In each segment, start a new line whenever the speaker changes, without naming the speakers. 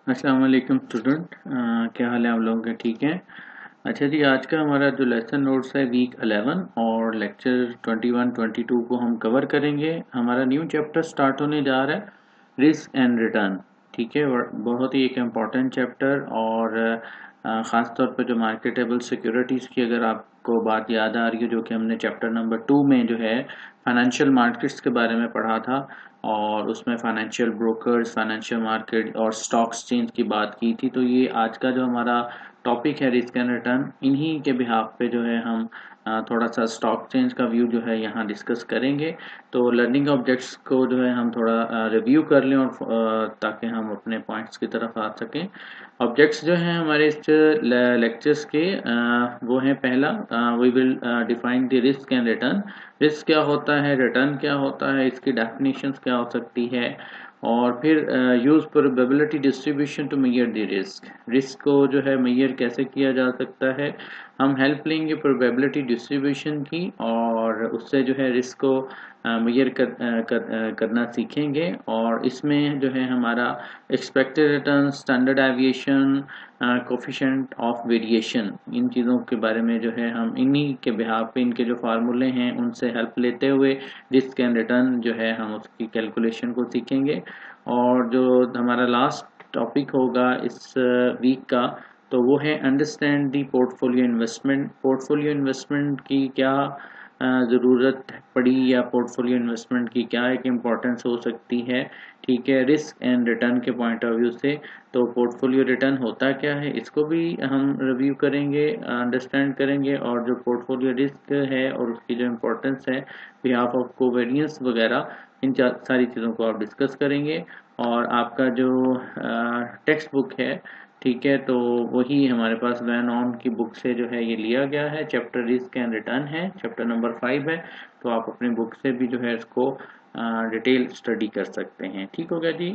अस्सलाम वालेकुम स्टूडेंट। क्या हाल है आप लोगों के? ठीक है। अच्छा जी, आज का हमारा जो लेसन नोट्स है वीक 11 और लेक्चर 21 22 को हम कवर करेंगे। हमारा न्यू चैप्टर स्टार्ट होने जा रहा है, रिस्क एंड रिटर्न। ठीक है, बहुत ही एक इम्पॉर्टेंट चैप्टर। और ख़ास तौर पर जो मार्केटेबल सिक्योरिटीज़ की अगर आपको बात याद आ रही है, जो कि हमने चैप्टर नंबर 2 में जो है फाइनेंशियल मार्केट्स के बारे में पढ़ा था, और उसमें फाइनेंशियल ब्रोकर्स, फाइनेंशियल मार्केट और स्टॉक एक्सचेंज की बात की थी। तो ये आज का जो हमारा टॉपिक है रिस्क एंड रिटर्न, इन्हीं के बिहाफ पे जो है हम थोड़ा सा स्टॉक एक्सचेंज का व्यू जो है यहाँ डिस्कस करेंगे। तो लर्निंग ऑब्जेक्ट्स को जो है हम थोड़ा रिव्यू कर लें, और ताकि हम अपने पॉइंट्स की तरफ आ सकें। ऑब्जेक्ट्स जो हैं हमारे इस लेक्चर्स के, वो हैं पहला, we will define the risk and return. Risk क्या होता है, रिटर्न क्या होता है, इसकी डेफिनेशंस क्या हो सकती है, और फिर use probability distribution to measure the risk. Risk को जो है मेजर कैसे किया जा सकता है, हम हेल्प लेंगे प्रोबेबिलिटी डिस्ट्रीब्यूशन की, और उससे जो है रिस्क को मेजर करना सीखेंगे। और इसमें जो है हमारा expected return, standard deviation, coefficient of variation, इन चीज़ों के बारे में जो है हम इन्हीं के बिहाफ पे, इनके जो फार्मूले हैं उनसे हेल्प लेते हुए रिस्क एंड रिटर्न जो है हम उसकी कैलकुलेशन को सीखेंगे। और जो हमारा लास्ट टॉपिक होगा इस वीक का, तो वो है understand the portfolio investment. Portfolio investment की क्या ज़रूरत पड़ी, या पोर्टफोलियो इन्वेस्टमेंट की क्या एक इम्पोर्टेंस हो सकती है। ठीक है, रिस्क एंड रिटर्न के पॉइंट ऑफ व्यू से। तो पोर्टफोलियो रिटर्न होता क्या है, इसको भी हम रिव्यू करेंगे, अंडरस्टैंड करेंगे। और जो पोर्टफोलियो रिस्क है और उसकी जो इम्पोर्टेंस है बिहाफ ऑफ कोवेरियंस वगैरह, इन सारी चीज़ों को आप डिस्कस करेंगे। और आपका जो टेक्स्ट बुक है, ठीक है, तो वही हमारे पास वैन ऑन की बुक से जो है ये लिया गया है। चैप्टर रिस्क एंड रिटर्न है, चैप्टर नंबर 5 है। तो आप अपनी बुक से भी जो है इसको डिटेल स्टडी कर सकते हैं। ठीक हो गया जी।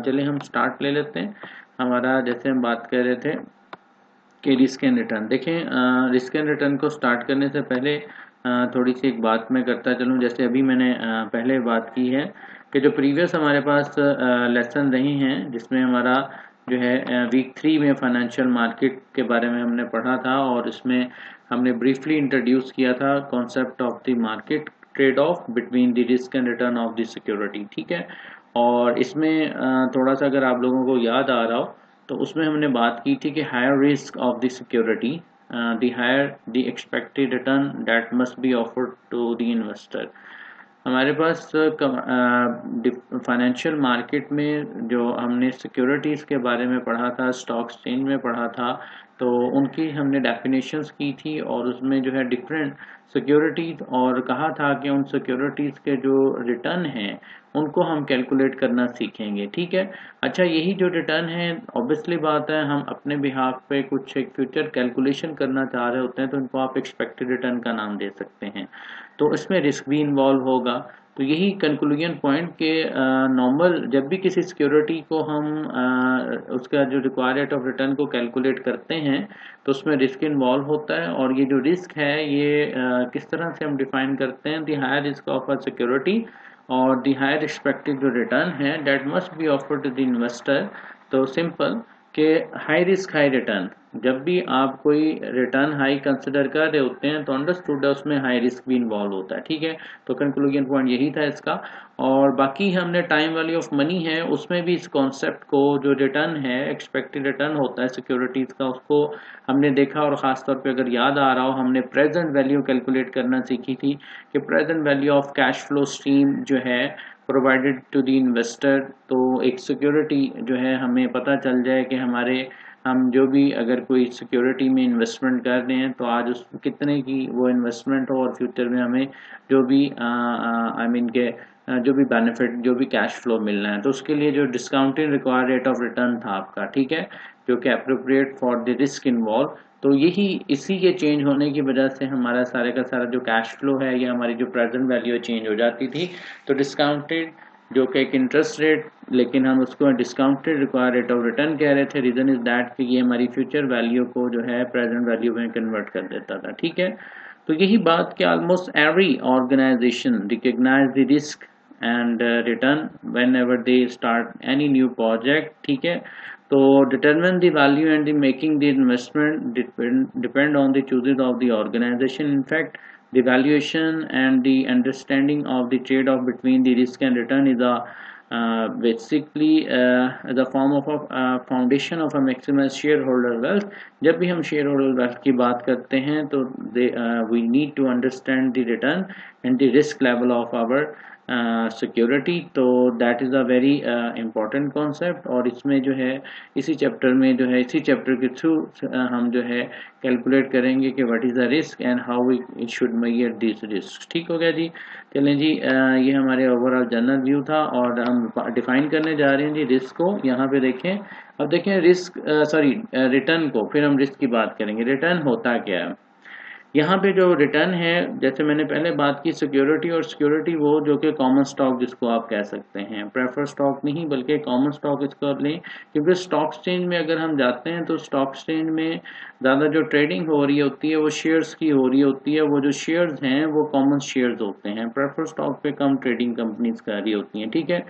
चलिए हम स्टार्ट ले लेते हैं। हमारा जैसे हम बात कर रहे थे कि रिस्क एंड रिटर्न, देखें रिस्क एंड रिटर्न को स्टार्ट करने से पहले थोड़ी सी एक बात मैं करता चलूँ। जैसे अभी मैंने पहले बात की है कि जो प्रीवियस हमारे पास लेसन रहे हैं, जिसमें हमारा जो है वीक 3 में फाइनेंशियल मार्केट के बारे में हमने पढ़ा था, और इसमें हमने ब्रीफली इंट्रोड्यूस किया था concept of the market trade off between the risk and return of the security. ठीक है, और इसमें थोड़ा सा अगर आप लोगों को याद आ रहा हो, तो उसमें हमने बात की थी कि higher risk of the security, the higher the expected return that must be offered to the investor. हमारे पास फाइनेंशियल मार्केट में जो हमने सिक्योरिटीज़ के बारे में पढ़ा था, स्टॉक एक्सचेंज में पढ़ा था, तो उनकी हमने डेफिनेशंस की थी, और उसमें जो है डिफरेंट सिक्योरिटीज़, और कहा था कि उन सिक्योरिटीज़ के जो रिटर्न हैं उनको हम कैलकुलेट करना सीखेंगे। ठीक है। अच्छा, यही जो रिटर्न है, ऑब्वियसली बात है, हम अपने बिहाफ पे कुछ एक फ्यूचर कैलकुलेशन करना चाह रहे होते हैं, तो इनको आप एक्सपेक्टेड रिटर्न का नाम दे सकते हैं। तो इसमें रिस्क भी इन्वॉल्व होगा। तो यही कंक्लूजन पॉइंट के नॉर्मल जब भी किसी सिक्योरिटी को हम उसका जो रिक्वायर्ड रेट ऑफ रिटर्न को कैलकुलेट करते हैं, तो उसमें रिस्क इन्वॉल्व होता है। और ये जो रिस्क है ये किस तरह से हम डिफाइन करते हैं, the higher risk of a security और द हायर एक्सपेक्टेड जो रिटर्न है that must be offered to the investor. तो सिंपल कि हाई रिस्क हाई रिटर्न, जब भी आप कोई रिटर्न हाई कंसिडर कर रहे होते हैं तो अंडरस्टूड है उसमें हाई रिस्क भी इन्वॉल्व होता है। ठीक है, तो कंक्लूजन पॉइंट यही था इसका। और बाकी हमने टाइम वैल्यू ऑफ मनी है, उसमें भी इस कॉन्सेप्ट को, जो रिटर्न है एक्सपेक्टेड रिटर्न होता है सिक्योरिटीज़ का, उसको हमने देखा। और ख़ास तौर पे अगर याद आ रहा हो, हमने प्रेजेंट वैल्यू कैलकुलेट करना सीखी थी कि present value of cash flow stream जो है प्रोवाइडेड टू द इन्वेस्टर। तो एक सिक्योरिटी जो है, हमें पता चल जाए कि हम जो भी अगर कोई सिक्योरिटी में इन्वेस्टमेंट कर रहे हैं, तो आज उस कितने की वो इन्वेस्टमेंट हो, और फ्यूचर में हमें जो भी आई मीन के जो भी बेनिफिट, जो भी कैश फ्लो मिलना है, तो उसके लिए जो discounted required rate of return था आपका, ठीक है, जो कि appropriate for the risk involve. तो यही इसी के चेंज होने की वजह से हमारा सारे का सारा जो कैश फ्लो है, या हमारी जो प्रेजेंट वैल्यू चेंज हो जाती थी। तो डिस्काउंटेड जो कि एक इंटरेस्ट रेट, लेकिन हम उसको discounted require rate of return कह रहे थे। रीजन इज दैट कि ये हमारी फ्यूचर वैल्यू को जो है प्रेजेंट वैल्यू में कन्वर्ट कर देता था। ठीक है, तो यही बात कि almost every organisation recognise the risk and return whenever they start any new project. ठीक है, तो determine the value and the making the investment depend on the choices of the organization. In fact, the valuation and the understanding of the trade-off between the risk and return is a basically the form of a foundation of a maximum shareholder wealth. जब भी हम shareholder wealth की बात करते हैं तो we need to understand the return and the risk level of our security. तो that is a very important concept. और इसमें जो है इसी चैप्टर में जो है इसी चैप्टर के थ्रू हम जो है कैलकुलेट करेंगे कि what is the risk and how we should measure this risk. ठीक हो गया जी. चलें जी, ये हमारे ओवरऑल जनरल व्यू था और हम डिफाइन करने जा रहे हैं जी रिस्क को. यहाँ पे देखें, अब देखें रिस्क रिटर्न को, फिर हम रिस्क की बात करेंगे. रिटर्न होता क्या है? यहाँ पे जो रिटर्न है, जैसे मैंने पहले बात की सिक्योरिटी, और सिक्योरिटी वो जो कि कॉमन स्टॉक जिसको आप कह सकते हैं, प्रेफर स्टॉक नहीं बल्कि कॉमन स्टॉक इसको लें. क्योंकि स्टॉक एक्सचेंज में अगर हम जाते हैं तो स्टॉक एक्सचेंज में ज़्यादा जो ट्रेडिंग हो रही होती है वो शेयर्स की हो रही होती है. वो जो शेयर्स हैं वो कॉमन शेयर्स होते हैं. प्रेफर स्टॉक पे कम ट्रेडिंग कंपनीज कर रही होती हैं. ठीक है.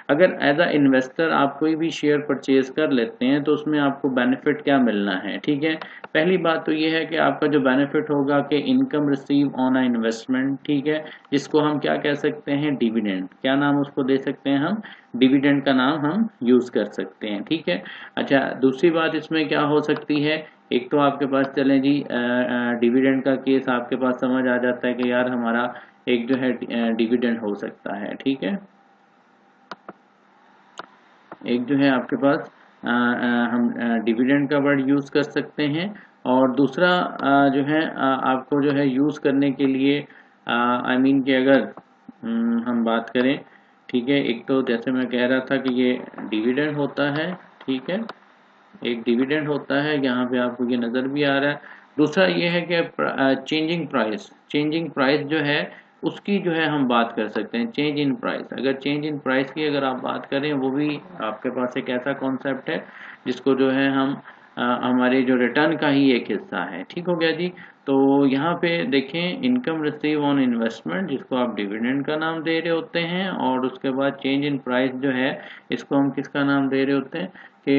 अगर एज अ इन्वेस्टर आप कोई भी शेयर परचेज कर लेते हैं तो उसमें आपको बेनिफिट क्या मिलना है? ठीक है. पहली बात तो ये है कि आपका जो बेनिफिट होगा कि income receive on a investment. ठीक है. जिसको हम क्या कह सकते हैं? डिविडेंड. क्या नाम उसको दे सकते हैं हम? डिविडेंड का नाम हम यूज कर सकते हैं. ठीक है. अच्छा, दूसरी बात इसमें क्या हो सकती है? एक तो आपके पास चलें जी डिविडेंड का केस आपके पास समझ आ जाता है कि यार हमारा एक जो है डिविडेंड हो सकता है. ठीक है. एक जो है आपके पास हम डिविडेंड का वर्ड यूज़ कर सकते हैं. और दूसरा जो है आपको जो है यूज़ करने के लिए आई मीन कि अगर हम बात करें, ठीक है, एक तो जैसे मैं कह रहा था कि ये डिविडेंड होता है. ठीक है. एक डिविडेंड होता है, यहाँ पे आपको ये नज़र भी आ रहा है. दूसरा ये है कि चेंजिंग प्राइस जो है उसकी जो है हम बात कर सकते हैं. चेंज इन प्राइस, अगर चेंज इन प्राइस की अगर आप बात करें, वो भी आपके पास एक ऐसा कॉन्सेप्ट है जिसको जो है हम हमारे जो रिटर्न का ही एक हिस्सा है. ठीक हो गया जी. तो यहाँ पे देखें इनकम रिसीव ऑन इन्वेस्टमेंट, जिसको आप डिविडेंड का नाम दे रहे होते हैं, और उसके बाद चेंज इन प्राइस जो है इसको हम किसका नाम दे रहे होते हैं कि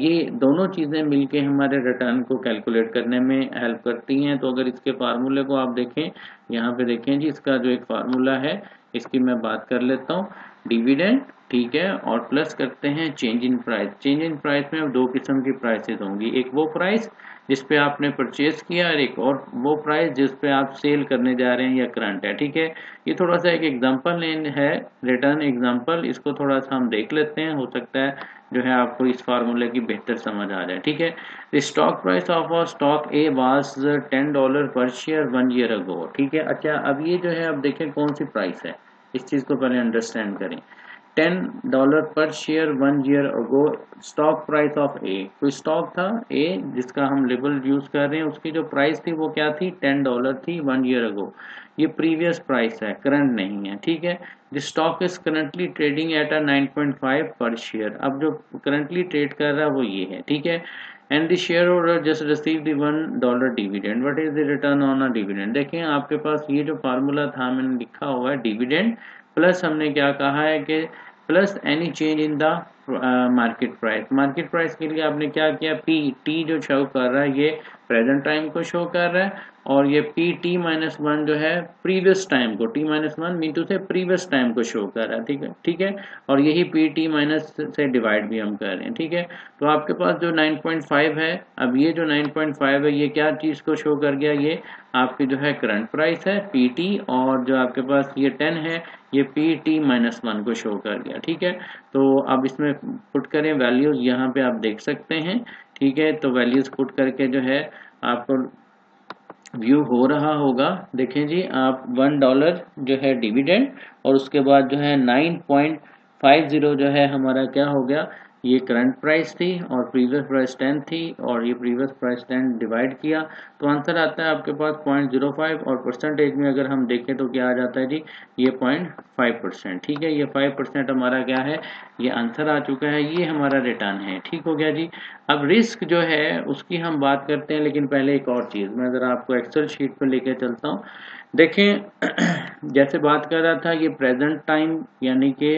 ये दोनों चीज़ें मिलके हमारे रिटर्न को कैलकुलेट करने में हेल्प करती हैं. तो अगर इसके फार्मूले को आप देखें, यहाँ पे देखें जी, इसका जो एक फार्मूला है इसकी मैं बात कर लेता हूँ. डिविडेंड, ठीक है, और प्लस करते हैं change in price. Change in price में अब दो किस्म की प्राइसेस होंगी. एक वो प्राइस जिस पे आपने परचेज किया, और एक और वो प्राइस जिस पे आप सेल करने जा रहे हैं या करंट है. ठीक है. ये थोड़ा सा एक एग्जांपल है, रिटर्न एग्जांपल. इसको थोड़ा सा हम देख लेते हैं, हो सकता है जो है आपको इस फार्मूले की बेहतर समझ आ जाए. ठीक है. The stock price of a stock A was $10 पर शेयर 1 year ago. ठीक है. अच्छा, अब ये जो है अब देखें कौन सी प्राइस है, इस चीज़ को पहले अंडरस्टैंड करें. $10 पर share 1 year ago. Stock price of a, कोई स्टॉक था ए जिसका हम लेबल यूज कर रहे हैं, उसकी जो प्राइस थी वो क्या थी? $10 थी 1 year ago. ये प्रीवियस प्राइस है, करंट नहीं है. ठीक है. The stock is currently trading at a 9.5 पर शेयर. अब जो करंटली ट्रेड कर रहा है वो ये है. ठीक है. And the share holder just receive the $1 dividend. What is the return on a dividend? देखें आपके पास ये जो फार्मूला था मैंने लिखा हुआ है डिविडेंड प्लस हमने क्या कहा है कि plus any change in the market price. Market price के लिए आपने क्या किया? टी जो शो कर रहा है ये प्रेजेंट टाइम को शो कर रहा है, और ये T-1 जो है प्रीवियस टाइम को, T-1 मीन टू से प्रीवियस टाइम को शो कर रहा है. ठीक है. ठीक है. और यही PT- से डिवाइड भी हम कर रहे हैं. ठीक है. तो आपके पास जो 9.5 है, अब ये जो 9.5 है ये क्या चीज़ को शो कर गया? ये आपकी जो है करंट प्राइस है PT, और जो आपके पास ये 10 है ये PT-1 को शो कर गया. ठीक है. तो अब इसमें पुट करें वैल्यूज, यहाँ पे आप देख सकते हैं. ठीक है. तो वैल्यूज पुट करके जो है आपको व्यू हो रहा होगा. देखें जी आप $1 जो है डिविडेंड, और उसके बाद जो है 9.50 जो है हमारा क्या हो गया? ये करंट प्राइस थी और प्रीवियस प्राइस 10 थी, और ये प्रीवियस प्राइस 10 डिवाइड किया तो आंसर आता है आपके पास 0.05. और परसेंटेज में अगर हम देखें तो क्या आ जाता है जी? ये 0.5%. ठीक है. ये 5% हमारा क्या है? ये आंसर आ चुका है. ये हमारा रिटर्न है. ठीक हो गया जी. अब रिस्क जो है उसकी हम बात करते हैं, लेकिन पहले एक और चीज़ मैं ज़रा आपको एक्सेल शीट पर लेके चलता हूँ. देखें जैसे बात कर रहा था, ये प्रेजेंट टाइम यानी कि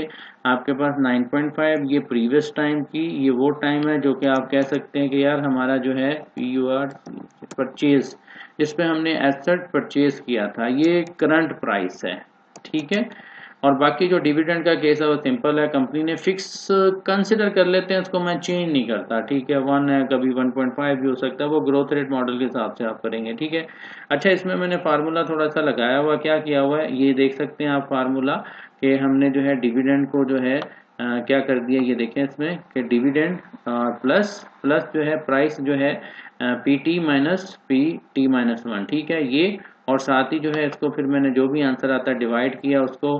आपके पास 9.5, ये प्रीवियस टाइम की, ये वो टाइम है जो कि आप कह सकते हैं कि यार हमारा जो है PUR परचेज, इस पे हमने एसेट परचेज किया था, ये करंट प्राइस है, ठीक है। और बाकी जो डिविडेंड का केस है वो सिंपल है, कंपनी ने फिक्स कंसिडर कर लेते हैं, उसको मैं चेंज नहीं करता, ठीक है। 1 है, कभी 1.5 भी हो सकता है, वो ग्रोथ रेट मॉडल के हिसाब से आप करेंगे, ठीक है। अच्छा, इसमें मैंने फार्मूला थोड़ा सा लगाया हुआ, क्या किया हुआ है ये देख सकते हैं आप फार्मूला, कि हमने जो है डिविडेंड को जो है क्या कर दिया, ये देखें इसमें कि डिविडेंड प्लस प्लस जो है प्राइस जो है PT माइनस PT-1, ठीक है ये। और साथ ही जो है इसको फिर मैंने जो भी आंसर आता है डिवाइड किया उसको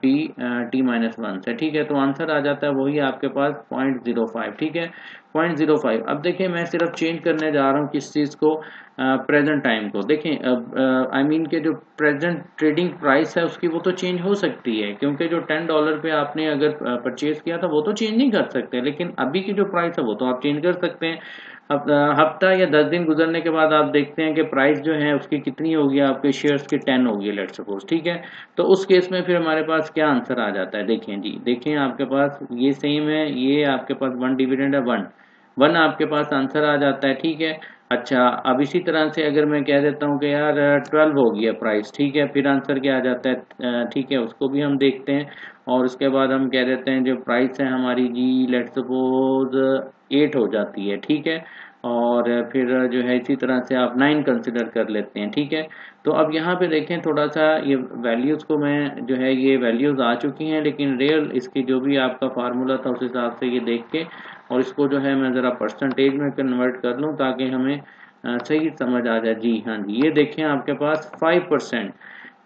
PT-1 से, ठीक है। तो आंसर आ जाता है वही आपके पास 0.05, ठीक है, 0.05। अब देखिए मैं सिर्फ चेंज करने जा रहा हूँ किस चीज़ को, प्रेजेंट टाइम को। देखें अब आई मीन के जो प्रेजेंट ट्रेडिंग प्राइस है उसकी वो तो चेंज हो सकती है, क्योंकि जो $10 पे आपने अगर परचेज किया था वो तो चेंज नहीं कर सकते, लेकिन अभी की जो प्राइस है वो तो आप चेंज कर सकते हैं। हफ्ता या 10 दिन गुजरने के बाद आप देखते हैं कि प्राइस जो है उसकी कितनी होगी, आपके शेयर्स की 10 होगी लेट्स सपोज, ठीक है। तो उस केस में फिर हमारे पास क्या आंसर आ जाता है, देखें जी, देखें आपके पास ये सेम है, ये आपके पास 1 डिविडेंड है, 1 आपके पास आंसर आ जाता है, ठीक है। अच्छा, अब इसी तरह से अगर मैं कह देता हूँ कि यार 12 हो गया प्राइस, ठीक है, फिर आंसर क्या आ जाता है, ठीक है, उसको भी हम देखते हैं। और उसके बाद हम कह देते हैं जो प्राइस है हमारी जी लेट्स सपोज 8 हो जाती है, ठीक है। और फिर जो है इसी तरह से आप 9 कंसिडर कर लेते हैं, ठीक है। तो अब यहाँ पे देखें थोड़ा सा ये वैल्यूज़ को मैं जो है ये वैल्यूज़ आ चुकी हैं, लेकिन रियल इसकी जो भी आपका फार्मूला था उस हिसाब से ये देख के, और इसको जो है मैं ज़रा परसेंटेज में कन्वर्ट कर लूँ ताकि हमें सही समझ आ जाए। जी हाँ जी, ये देखें आपके पास 5%,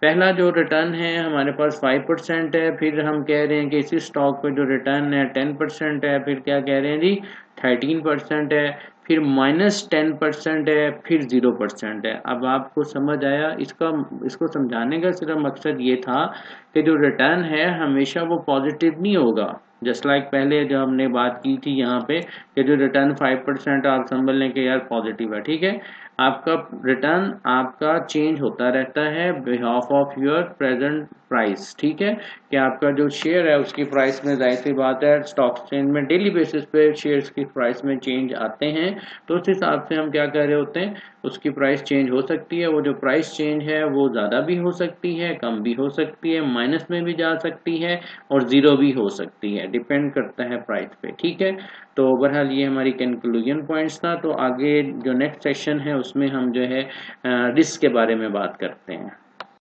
पहला जो रिटर्न है हमारे पास 5% है, फिर हम कह रहे हैं कि इसी स्टॉक पे जो रिटर्न है 10% है, फिर क्या कह रहे हैं जी 13% है, फिर -10% है, फिर 0% है। अब आपको समझ आया, इसको समझाने का सिर्फ मकसद ये था कि जो रिटर्न है हमेशा वो पॉजिटिव नहीं होगा, जस्ट लाइक पहले जो हमने बात की थी यहाँ पे कि जो रिटर्न 5% आप समझ लें कि यार पॉजिटिव है, ठीक है। आपका रिटर्न आपका चेंज होता रहता है behalf of your present price, ठीक है, कि आपका जो शेयर है उसकी प्राइस में, जाहिर सी बात है स्टॉक एक्सचेंज में डेली बेसिस पे शेयर्स की प्राइस में चेंज आते हैं, तो उस हिसाब से हम क्या कर रहे होते हैं, उसकी प्राइस चेंज हो सकती है। वो जो प्राइस चेंज है वो ज़्यादा भी हो सकती है, कम भी हो सकती है, माइनस में भी जा सकती है और ज़ीरो भी हो सकती है, डिपेंड करता है प्राइस पे, ठीक है। तो बहरहाल ये हमारी कंक्लूजन पॉइंट्स था। तो आगे जो नेक्स्ट सेशन है उसमें हम जो है रिस्क के बारे में बात करते हैं।